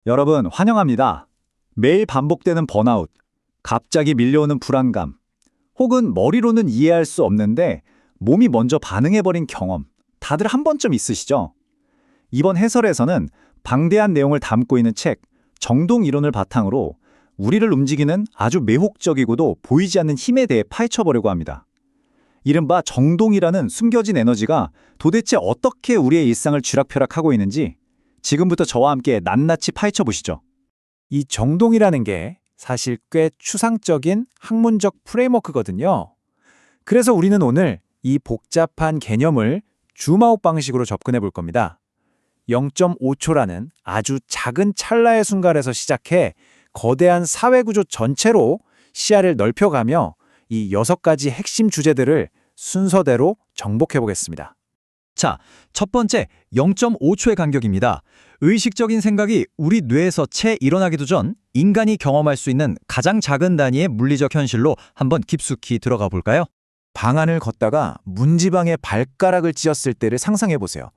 여러분, 환영합니다. 매일 반복되는 번아웃, 갑자기 밀려오는 불안감, 혹은 머리로는 이해할 수 없는데 몸이 먼저 반응해버린 경험, 다들 한 번쯤 있으시죠? 이번 해설에서는 방대한 내용을 담고 있는 책, 정동 이론을 바탕으로 우리를 움직이는 아주 매혹적이고도 보이지 않는 힘에 대해 파헤쳐보려고 합니다. 이른바 정동이라는 숨겨진 에너지가 도대체 어떻게 우리의 일상을 쥐락펴락하고 있는지 지금부터 저와 함께 낱낱이 파헤쳐 보시죠. 이 정동이라는 게 사실 꽤 추상적인 학문적 프레임워크거든요. 그래서 우리는 오늘 이 복잡한 개념을 줌아웃 방식으로 접근해 볼 겁니다. 0.5초라는 아주 작은 찰나의 순간에서 시작해 거대한 사회구조 전체로 시야를 넓혀가며 이 6가지 핵심 주제들을 순서대로 정복해 보겠습니다. 자, 첫 번째, 0.5초의 간격입니다. 의식적인 생각이 우리 뇌에서 채 일어나기도 전 인간이 경험할 수 있는 가장 작은 단위의 물리적 현실로 한번 깊숙이 들어가 볼까요? 방 안을 걷다가 문지방에 발가락을 찧었을 때를 상상해 보세요.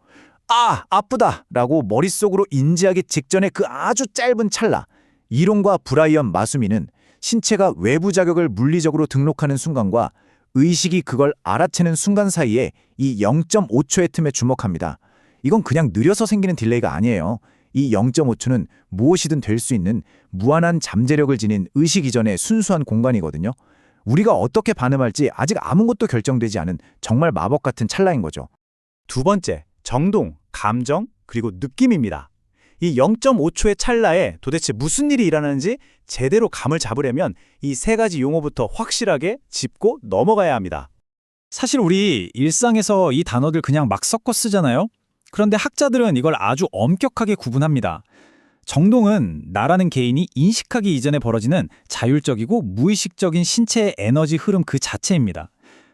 아, 아프다! 라고 머릿속으로 인지하기 직전의 그 아주 짧은 찰나. 이론과 브라이언 마수미는 신체가 외부 자극을 물리적으로 등록하는 순간과 의식이 그걸 알아채는 순간 사이에 이 0.5초의 틈에 주목합니다. 이건 그냥 느려서 생기는 딜레이가 아니에요. 이 0.5초는 무엇이든 될 수 있는 무한한 잠재력을 지닌 의식 이전의 순수한 공간이거든요. 우리가 어떻게 반응할지 아직 아무것도 결정되지 않은 정말 마법 같은 찰나인 거죠. 두 번째, 정동, 감정, 그리고 느낌입니다. 이 0.5초의 찰나에 도대체 무슨 일이 일어나는지 제대로 감을 잡으려면 이 3가지 용어부터 확실하게 짚고 넘어가야 합니다. 사실 우리 일상에서 이 단어들 그냥 막 섞어 쓰잖아요. 그런데 학자들은 이걸 아주 엄격하게 구분합니다. 정동은 나라는 개인이 인식하기 이전에 벌어지는 자율적이고 무의식적인 신체의 에너지 흐름 그 자체입니다.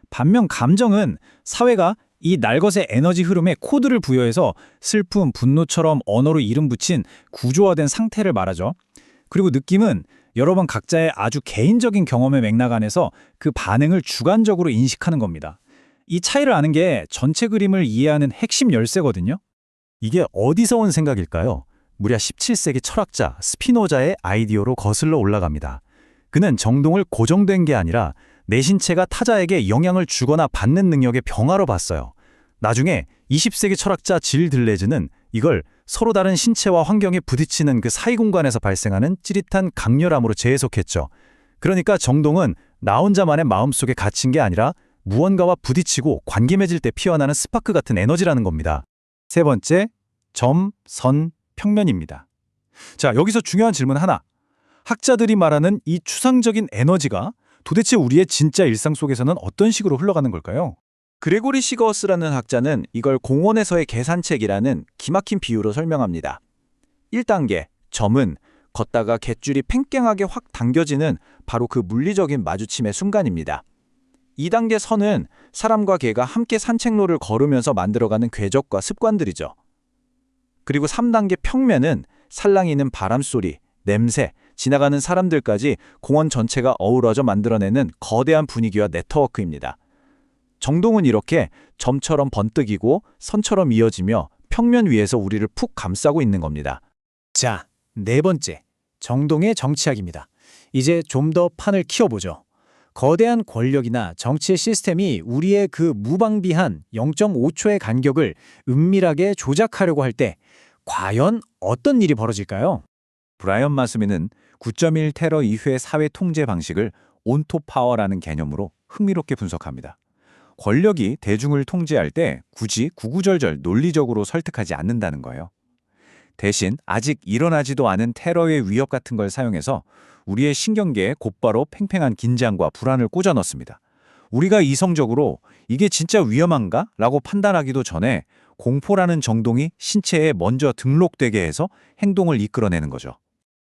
반면 감정은 사회가 이 날것의 에너지 흐름에 코드를 부여해서 슬픔, 분노처럼 언어로 이름 붙인 구조화된 상태를 말하죠. 그리고 느낌은 여러 번 각자의 아주 개인적인 경험의 맥락 안에서 그 반응을 주관적으로 인식하는 겁니다. 이 차이를 아는 게 전체 그림을 이해하는 핵심 열쇠거든요. 이게 어디서 온 생각일까요? 무려 17세기 철학자 스피노자의 아이디어로 거슬러 올라갑니다. 그는 정동을 고정된 게 아니라 내 신체가 타자에게 영향을 주거나 받는 능력의 변화로 봤어요. 나중에 20세기 철학자 질 들레즈는 이걸 서로 다른 신체와 환경에 부딪히는 그 사이 공간에서 발생하는 찌릿한 강렬함으로 재해석했죠. 그러니까 정동은 나 혼자만의 마음속에 갇힌 게 아니라 무언가와 부딪히고 관계 맺을 때 피어나는 스파크 같은 에너지라는 겁니다. 세 번째, 점, 선, 평면입니다. 자, 여기서 중요한 질문 하나. 학자들이 말하는 이 추상적인 에너지가 도대체 우리의 진짜 일상 속에서는 어떤 식으로 흘러가는 걸까요? 그레고리 시거스라는 학자는 이걸 공원에서의 계산책이라는 기막힌 비유로 설명합니다. 1단계, 점은 걷다가 갯줄이 팽팽하게 확 당겨지는 바로 그 물리적인 마주침의 순간입니다. 2단계 선은 사람과 개가 함께 산책로를 걸으면서 만들어가는 궤적과 습관들이죠. 그리고 3단계 평면은 살랑이는 바람소리, 냄새, 지나가는 사람들까지 공원 전체가 어우러져 만들어내는 거대한 분위기와 네트워크입니다. 정동은 이렇게 점처럼 번뜩이고 선처럼 이어지며 평면 위에서 우리를 푹 감싸고 있는 겁니다. 자, 네 번째, 정동의 정치학입니다. 이제 좀 더 판을 키워보죠. 거대한 권력이나 정치의 시스템이 우리의 그 무방비한 0.5초의 간격을 은밀하게 조작하려고 할 때 과연 어떤 일이 벌어질까요? 브라이언 마스미는 9.1 테러 이후의 사회 통제 방식을 온토 파워라는 개념으로 흥미롭게 분석합니다. 권력이 대중을 통제할 때 굳이 구구절절 논리적으로 설득하지 않는다는 거예요. 대신 아직 일어나지도 않은 테러의 위협 같은 걸 사용해서 우리의 신경계에 곧바로 팽팽한 긴장과 불안을 꽂아 넣습니다. 우리가 이성적으로 이게 진짜 위험한가? 라고 판단하기도 전에 공포라는 정동이 신체에 먼저 등록되게 해서 행동을 이끌어내는 거죠.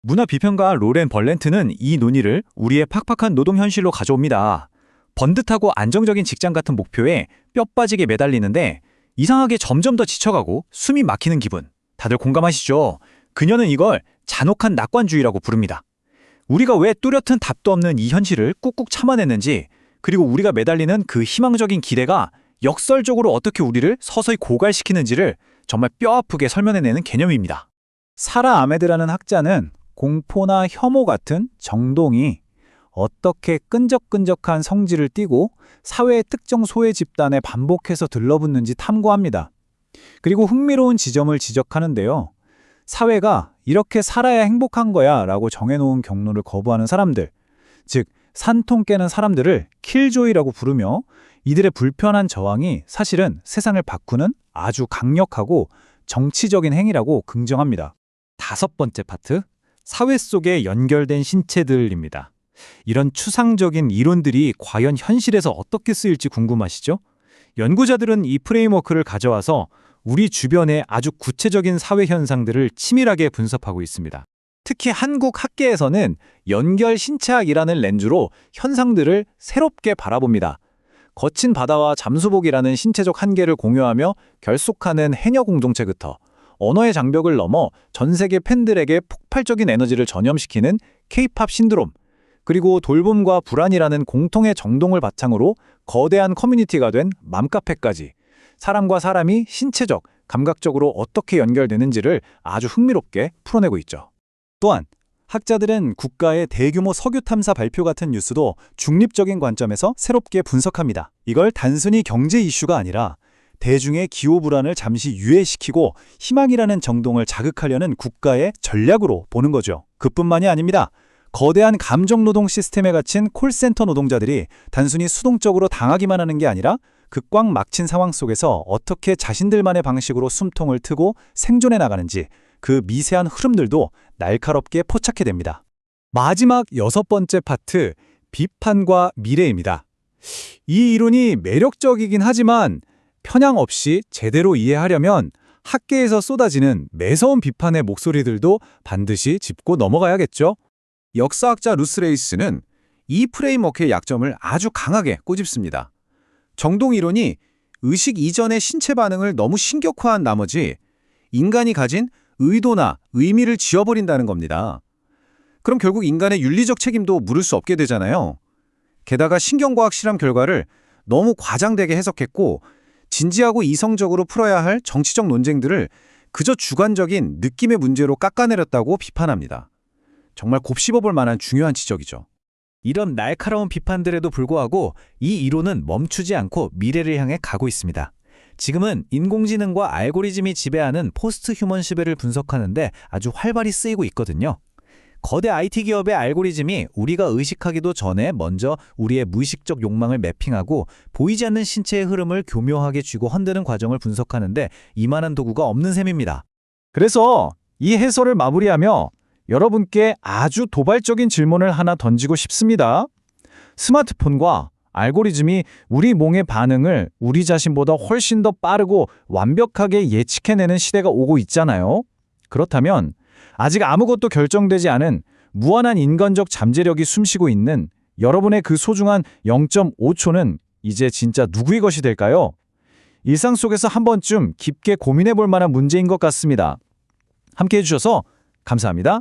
문화 비평가 로렌 벌렌트는 이 논의를 우리의 팍팍한 노동 현실로 가져옵니다. 번듯하고 안정적인 직장 같은 목표에 뼈 빠지게 매달리는데 이상하게 점점 더 지쳐가고 숨이 막히는 기분. 다들 공감하시죠? 그녀는 이걸 잔혹한 낙관주의라고 부릅니다. 우리가 왜 뚜렷한 답도 없는 이 현실을 꾹꾹 참아냈는지, 그리고 우리가 매달리는 그 희망적인 기대가 역설적으로 어떻게 우리를 서서히 고갈시키는지를 정말 뼈아프게 설명해내는 개념입니다. 사라 아메드라는 학자는 공포나 혐오 같은 정동이 어떻게 끈적끈적한 성질을 띠고 사회의 특정 소외 집단에 반복해서 들러붙는지 탐구합니다. 그리고 흥미로운 지점을 지적하는데요. 사회가 이렇게 살아야 행복한 거야 라고 정해놓은 경로를 거부하는 사람들, 즉 산통 깨는 사람들을 킬조이라고 부르며 이들의 불편한 저항이 사실은 세상을 바꾸는 아주 강력하고 정치적인 행위라고 긍정합니다. 5번째 파트, 사회 속에 연결된 신체들입니다. 이런 추상적인 이론들이 과연 현실에서 어떻게 쓰일지 궁금하시죠? 연구자들은 이 프레임워크를 가져와서 우리 주변의 아주 구체적인 사회 현상들을 치밀하게 분석하고 있습니다. 특히 한국 학계에서는 연결 신체학이라는 렌즈로 현상들을 새롭게 바라봅니다. 거친 바다와 잠수복이라는 신체적 한계를 공유하며 결속하는 해녀 공동체부터 언어의 장벽을 넘어 전 세계 팬들에게 폭발적인 에너지를 전염시키는 K-팝 신드롬, 그리고 돌봄과 불안이라는 공통의 정동을 바탕으로 거대한 커뮤니티가 된 맘카페까지 사람과 사람이 신체적, 감각적으로 어떻게 연결되는지를 아주 흥미롭게 풀어내고 있죠. 또한 학자들은 국가의 대규모 석유 탐사 발표 같은 뉴스도 중립적인 관점에서 새롭게 분석합니다. 이걸 단순히 경제 이슈가 아니라 대중의 기호 불안을 잠시 유예시키고 희망이라는 정동을 자극하려는 국가의 전략으로 보는 거죠. 그뿐만이 아닙니다. 거대한 감정노동 시스템에 갇힌 콜센터 노동자들이 단순히 수동적으로 당하기만 하는 게 아니라 극광 막힌 상황 속에서 어떻게 자신들만의 방식으로 숨통을 트고 생존해 나가는지 그 미세한 흐름들도 날카롭게 포착해 됩니다. 마지막 6번째 파트, 비판과 미래입니다. 이 이론이 매력적이긴 하지만 편향 없이 제대로 이해하려면 학계에서 쏟아지는 매서운 비판의 목소리들도 반드시 짚고 넘어가야겠죠. 역사학자 루스 레이스는 이 프레임워크의 약점을 아주 강하게 꼬집습니다. 정동 이론이 의식 이전의 신체 반응을 너무 신격화한 나머지 인간이 가진 의도나 의미를 지워버린다는 겁니다. 그럼 결국 인간의 윤리적 책임도 물을 수 없게 되잖아요. 게다가 신경과학 실험 결과를 너무 과장되게 해석했고 진지하고 이성적으로 풀어야 할 정치적 논쟁들을 그저 주관적인 느낌의 문제로 깎아내렸다고 비판합니다. 정말 곱씹어볼 만한 중요한 지적이죠. 이런 날카로운 비판들에도 불구하고 이 이론은 멈추지 않고 미래를 향해 가고 있습니다. 지금은 인공지능과 알고리즘이 지배하는 포스트 휴먼 시대를 분석하는데 아주 활발히 쓰이고 있거든요. 거대 IT 기업의 알고리즘이 우리가 의식하기도 전에 먼저 우리의 무의식적 욕망을 매핑하고 보이지 않는 신체의 흐름을 교묘하게 쥐고 흔드는 과정을 분석하는데 이만한 도구가 없는 셈입니다. 그래서 이 해설을 마무리하며 여러분께 아주 도발적인 질문을 하나 던지고 싶습니다. 스마트폰과 알고리즘이 우리 몸의 반응을 우리 자신보다 훨씬 더 빠르고 완벽하게 예측해내는 시대가 오고 있잖아요. 그렇다면 아직 아무것도 결정되지 않은 무한한 인간적 잠재력이 숨쉬고 있는 여러분의 그 소중한 0.5초는 이제 진짜 누구의 것이 될까요? 일상 속에서 한 번쯤 깊게 고민해 볼 만한 문제인 것 같습니다. 함께 해주셔서 감사합니다.